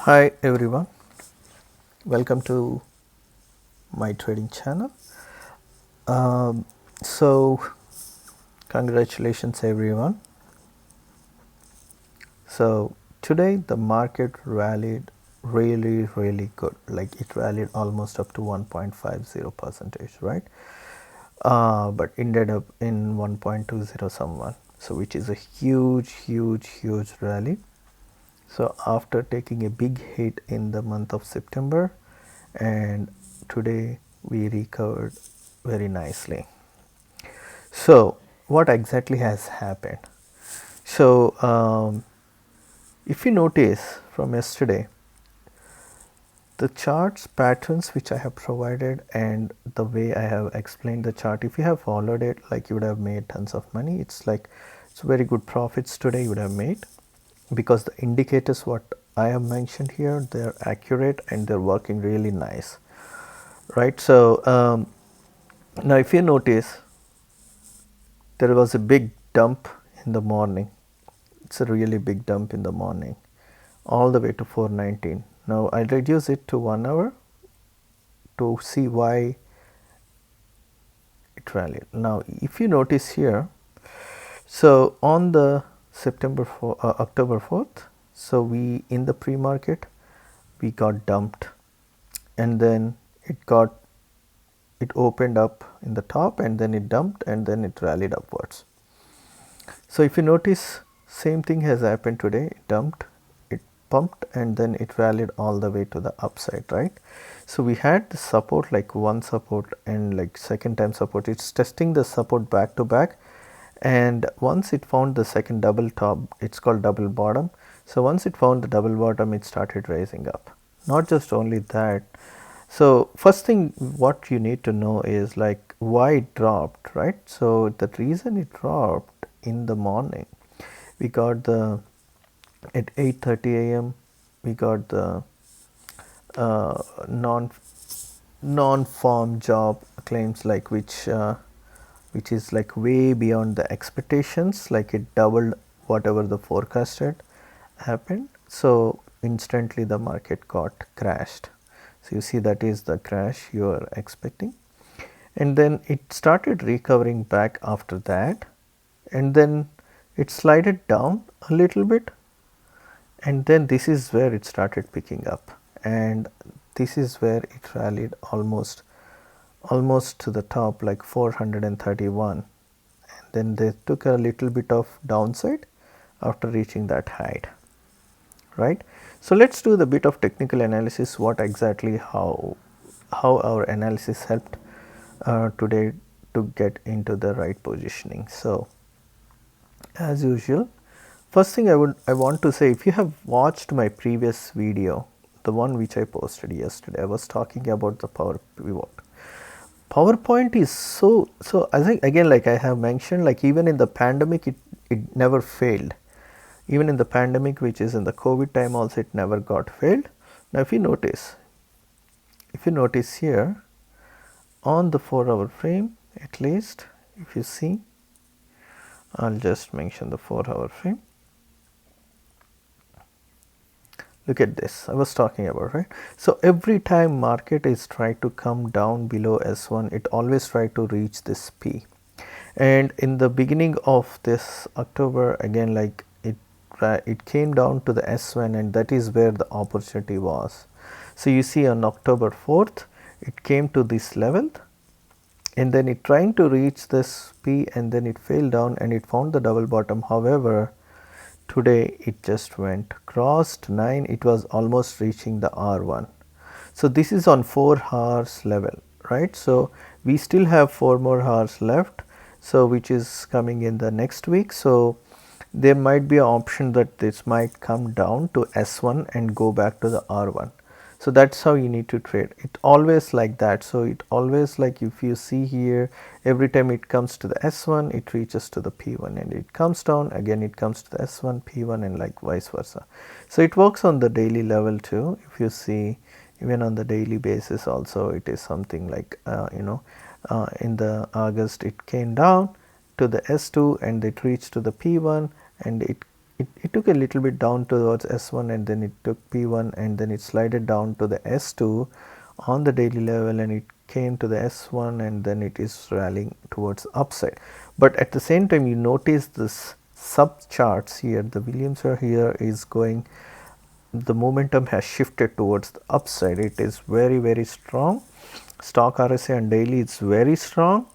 Hi everyone, welcome to my trading channel. Um, so, congratulations everyone. So, today the market rallied really good, like it rallied almost up to 1.50 percentage, right? But ended up in 1.20 someone, so which is a huge rally. So, after taking a big hit in the month of September, and today we recovered very nicely. So, what exactly has happened? So, if you notice from yesterday, the charts patterns which I have provided and the way I have explained the chart, if you have followed it, like you would have made tons of money. It's like it's very good profits today you would have made, because the indicators what I have mentioned here, they're accurate and they're working really nice, right? So now if you notice, there was a big dump in the morning. It's a really big dump in the morning, all the way to 419. Now I'll reduce it to 1 hour to see why it rallied. Now if you notice here, so on the October 4th, so we in the pre-market we got dumped, and then it opened up in the top, and then it dumped, and then it rallied upwards. So if you notice, same thing has happened today. It dumped, it pumped, and then it rallied all the way to the upside, right? So we had the support, like one support and like second time support. It's testing the support back to back, and once it found the second double top, it's called double bottom. So once it found the double bottom, it started rising up. Not just only that, so first thing what you need to know is like why it dropped, right? So the reason it dropped in the morning, we got the at 8:30 a.m. we got the uh, non-farm job claims, like which is like way beyond the expectations, like it doubled whatever the forecasted happened. So instantly the market got crashed. So you see that is the crash you are expecting, and then it started recovering back after that, and then it slided down a little bit, and then this is where it started picking up, and this is where it rallied almost to the top, like 431, and then they took a little bit of downside after reaching that height, right? So let's do the bit of technical analysis, what exactly how our analysis helped today to get into the right positioning. So as usual, first thing I want to say, if you have watched my previous video, the one which I posted yesterday, I was talking about the power pivot. PowerPoint is so I think, again, like I have mentioned, like even in the pandemic it never failed. Even in the pandemic, which is in the COVID time also, it never got failed. Now if you notice here on the 4-hour frame, at least if you see, I'll just mention the 4-hour frame. Look at this, I was talking about, right? So every time market is trying to come down below S1, it always try to reach this P. And in the beginning of this October, again, like it came down to the S1, and that is where the opportunity was. So you see on October 4th, it came to this level, and then it trying to reach this P, and then it fell down and it found the double bottom. However, today it just went crossed 9, it was almost reaching the R1. So this is on 4 hours level, right? So we still have 4 more hours left, so which is coming in the next week. So there might be an option that this might come down to S1 and go back to the R1. So that's how you need to trade. It always like that. So it always, like if you see here, every time it comes to the S1, it reaches to the P1, and it comes down again, it comes to the S1, P1, and like vice versa. So it works on the daily level too. If you see, even on the daily basis also, it is something like in the August it came down to the S2 and it reached to the P1, and it it took a little bit down towards S1 and then it took P1 and then it slided down to the S2 on the daily level and it came to the S1 and then it is rallying towards upside. But at the same time you notice this sub charts here, the Williamson here is going, the momentum has shifted towards the upside. It is very strong. Stock RSI on daily is very strong,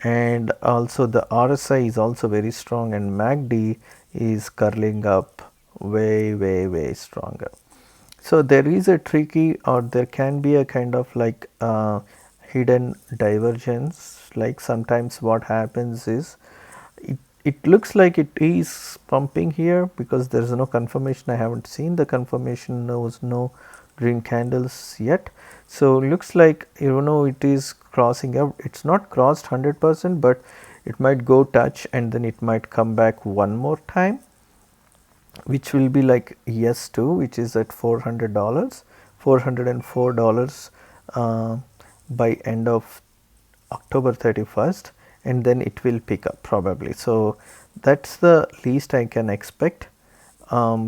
and also the RSI is also very strong, and MACD is curling up way stronger. So there is a tricky, or there can be a kind of like hidden divergence. Like sometimes what happens is it looks like it is pumping here because there is no confirmation. I haven't seen the confirmation. There was no green candles yet. So looks like it is crossing up. It's not crossed 100%, but it might go touch and then it might come back one more time, which will be like S2, which is at $400, $404 by end of October 31st, and then it will pick up probably. So that's the least I can expect,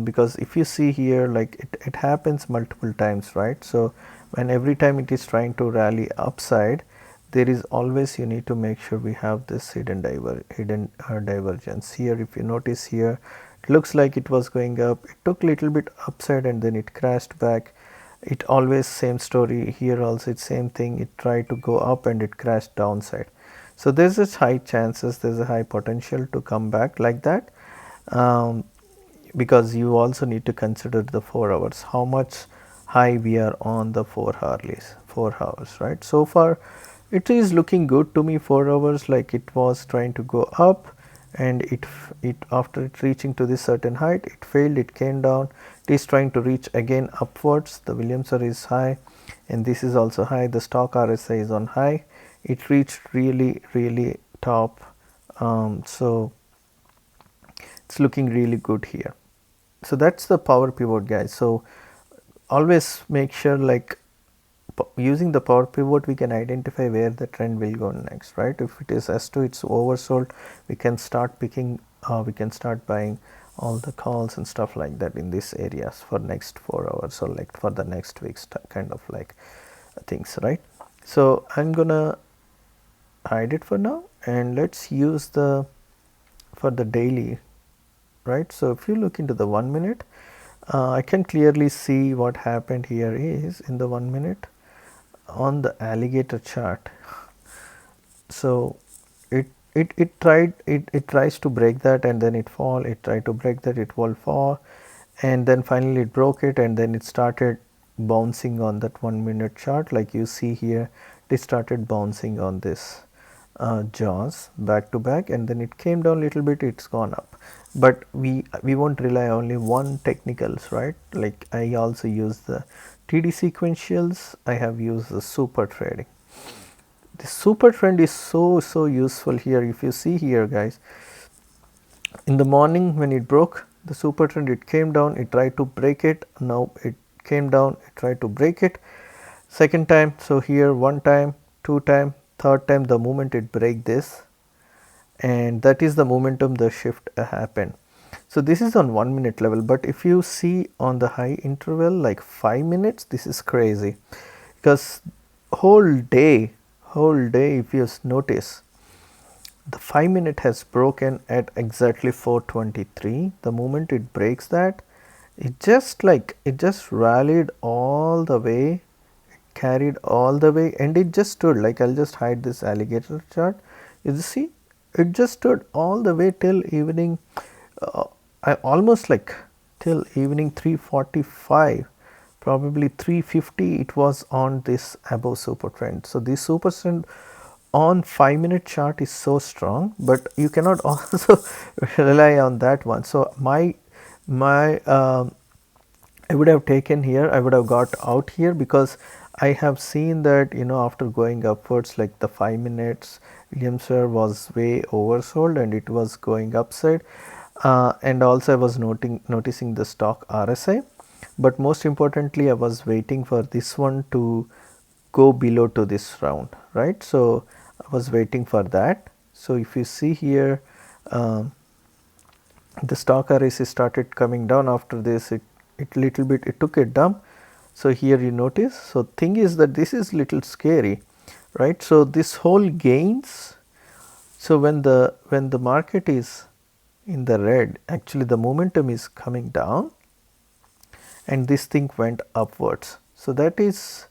because if you see here, like it happens multiple times, right? So when every time it is trying to rally upside, there is always, you need to make sure we have this hidden divergence. Here if you notice here, it looks like it was going up, it took little bit upside and then it crashed back. It always same story here also, it's same thing, it tried to go up and it crashed downside. So there's a high chances, there's a high potential to come back like that, because you also need to consider the 4 hours, how much high we are on the 4 hours, right? So far it is looking good to me. 4 hours, like it was trying to go up and it after it reaching to this certain height, it failed, it came down, it is trying to reach again upwards. The Williamson is high and this is also high, the stock RSI is on high, it reached really top. So it's looking really good here. So that's the power pivot, guys. So always make sure, like using the power pivot, we can identify where the trend will go next, right? If it is S2, it's oversold, we can start picking, we can start buying all the calls and stuff like that in these areas for next 4 hours or like for the next week's kind of like things, right? So I'm gonna hide it for now and let's use the for the daily, right? So if you look into the 1 minute, I can clearly see what happened here is in the 1 minute on the alligator chart. So it tries to break that and then it fall, it tried to break that, it will fall, and then finally it broke it and then it started bouncing on that 1 minute chart. Like you see here, it started bouncing on this jaws back to back and then it came down a little bit, it's gone up. But we won't rely only one technicals, right? Like I also use the TD sequentials, I have used the super trading. The super trend is so useful here. If you see here, guys, in the morning when it broke the super trend, it came down, it tried to break it, now it came down, it tried to break it second time. So here one time, two time, third time, the moment it break this, and that is the momentum the shift happened. So this is on 1 minute level, but if you see on the high interval like 5 minutes, this is crazy because whole day if you notice, the 5 minute has broken at exactly 423. The moment it breaks that, it just rallied all the way, carried all the way, and it just stood. Like I'll just hide this alligator chart. You see, it just stood all the way till evening. I almost like till evening 3:45, probably 3:50. It was on this above super trend. So this super trend on 5 minute chart is so strong, but you cannot also rely on that one. So my I would have taken here, I would have got out here because I have seen that after going upwards like the 5 minutes Williamson was way oversold and it was going upside, and also I was noticing the stock RSI, but most importantly I was waiting for this one to go below to this round, right? So I was waiting for that. So if you see here, the stock RSI started coming down. After this, it little bit, it took a dump. So here you notice, so thing is that this is little scary, right? So this whole gains, so when the market is in the red, actually the momentum is coming down and this thing went upwards. So that is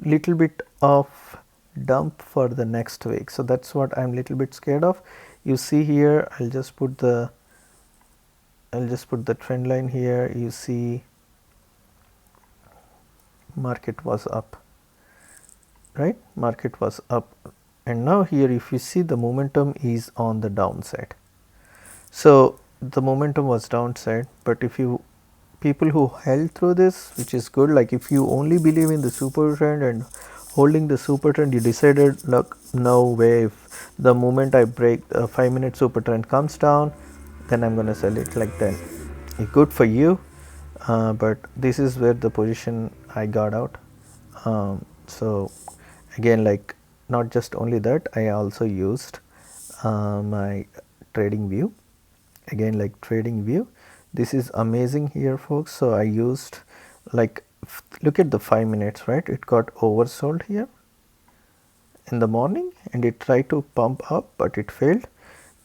little bit of dump for the next week. So that's what I'm little bit scared of. You see here, I'll just put the trend line here. You see market was up, right? Market was up, and now here if you see, the momentum is on the downside. So the momentum was downside, but if you people who held through this, which is good, like if you only believe in the super trend and holding the super trend, you decided, look, no way, if the moment I break the 5-minute super trend comes down, then I'm going to sell it. Like then good for you, but this is where the position I got out. So again, like not just only that, I also used my trading view. Again, like trading view, this is amazing here, folks. So I used, like, look at the 5 minutes, right? It got oversold here in the morning and it tried to pump up, but it failed.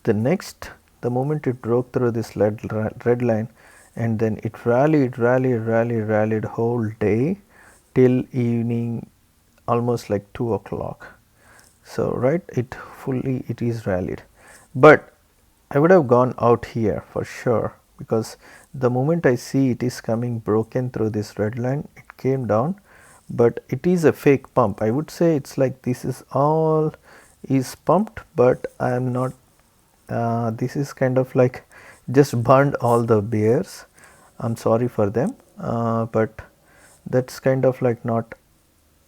The moment it broke through this red line, and then it rallied whole day till evening, almost like 2 o'clock. So right, it is rallied, but I would have gone out here for sure, because the moment I see it is coming broken through this red line, it came down, but it is a fake pump. I would say it's like this is all is pumped, but I am not, this is kind of like just burned all the bears. I'm sorry for them, but that's kind of like not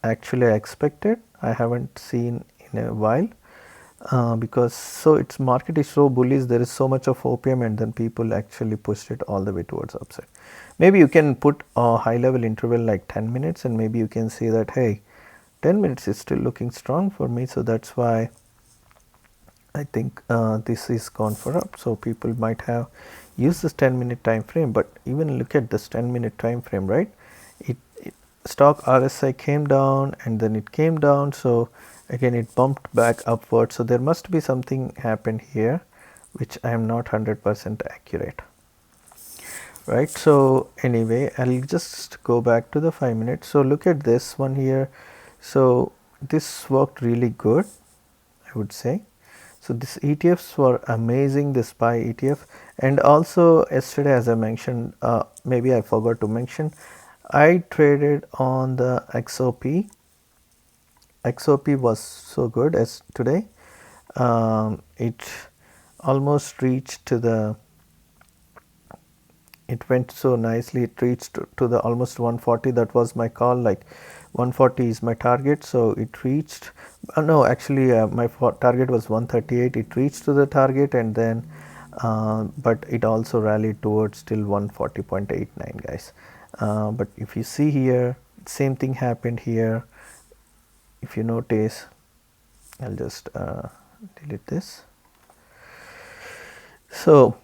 actually expected. I haven't seen in a while. Because so its market is so bullish, there is so much of opium, and then people actually pushed it all the way towards upside. Maybe you can put a high level interval like 10 minutes, and maybe you can see that, hey, 10 minutes is still looking strong for me. So that's why I think this is gone for up. So people might have used this 10-minute time frame, but even look at this 10-minute time frame, right? It stock RSI came down and then it came down. So again it bumped back upward. So there must be something happened here, which I am not 100% accurate, right? So anyway, I'll just go back to the 5 minutes. So look at this one here. So this worked really good, I would say. So these ETFs were amazing, the SPY ETF, and also yesterday, as I mentioned, maybe I forgot to mention, I traded on the XOP. XOP was so good as today. It almost reached to the, it went so nicely, it reached to the almost 140. That was my call, like 140 is my target. So it reached, no, actually my target was 138. It reached to the target, and then but it also rallied towards till 140.89, guys. But if you see here, same thing happened here. If you notice, I'll just delete this. So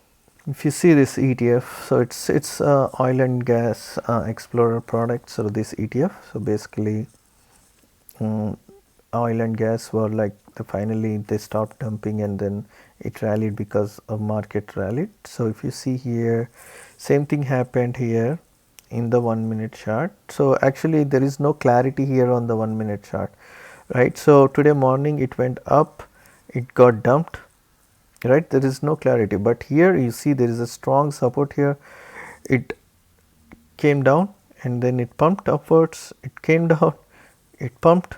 if you see this ETF, so it's oil and gas explorer product. So this ETF, so basically oil and gas were like finally they stopped dumping, and then it rallied because of market rallied. So if you see here, same thing happened here in the 1 minute chart. So actually there is no clarity here on the 1 minute chart, right? So today morning it went up, it got dumped, right? There is no clarity, but here you see there is a strong support here. It came down and then it pumped upwards, it came down, it pumped,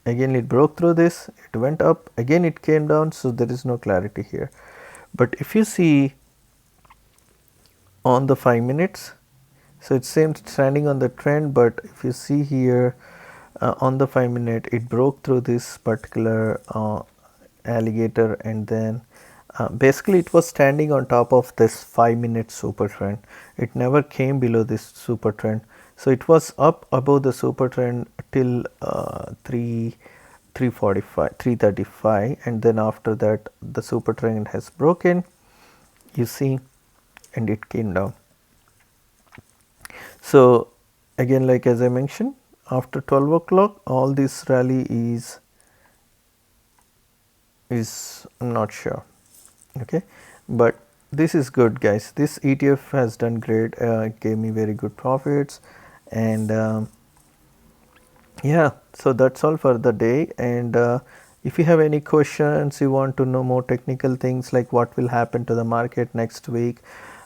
again it broke through this, it went up, again it came down. So there is no clarity here. But if you see on the 5 minutes, so it's same standing on the trend, but if you see here on the 5 minute, it broke through this particular alligator, and then basically it was standing on top of this 5 minute super trend. It never came below this super trend. So it was up above the super trend till 345, 335, and then after that the super trend has broken. You see, and it came down. So again, like as I mentioned, after 12 o'clock all this rally is not sure, okay, but this is good guys. This ETF has done great, it gave me very good profits, and yeah, so that's all for the day. And if you have any questions, you want to know more technical things like what will happen to the market next week,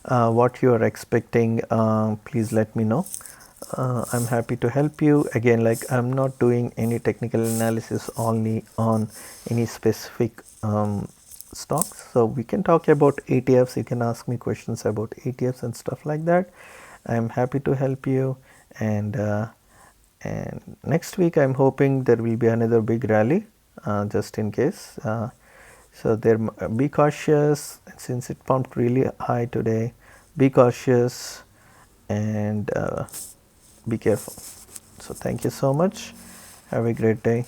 what you are expecting, please let me know. I'm happy to help you. Again, like I'm not doing any technical analysis only on any specific stocks. So we can talk about ETFs. You can ask me questions about ETFs and stuff like that. I'm happy to help you. And next week I'm hoping there will be another big rally, just in case. So there, be cautious since it pumped really high today. Be cautious and be careful. So thank you so much. Have a great day.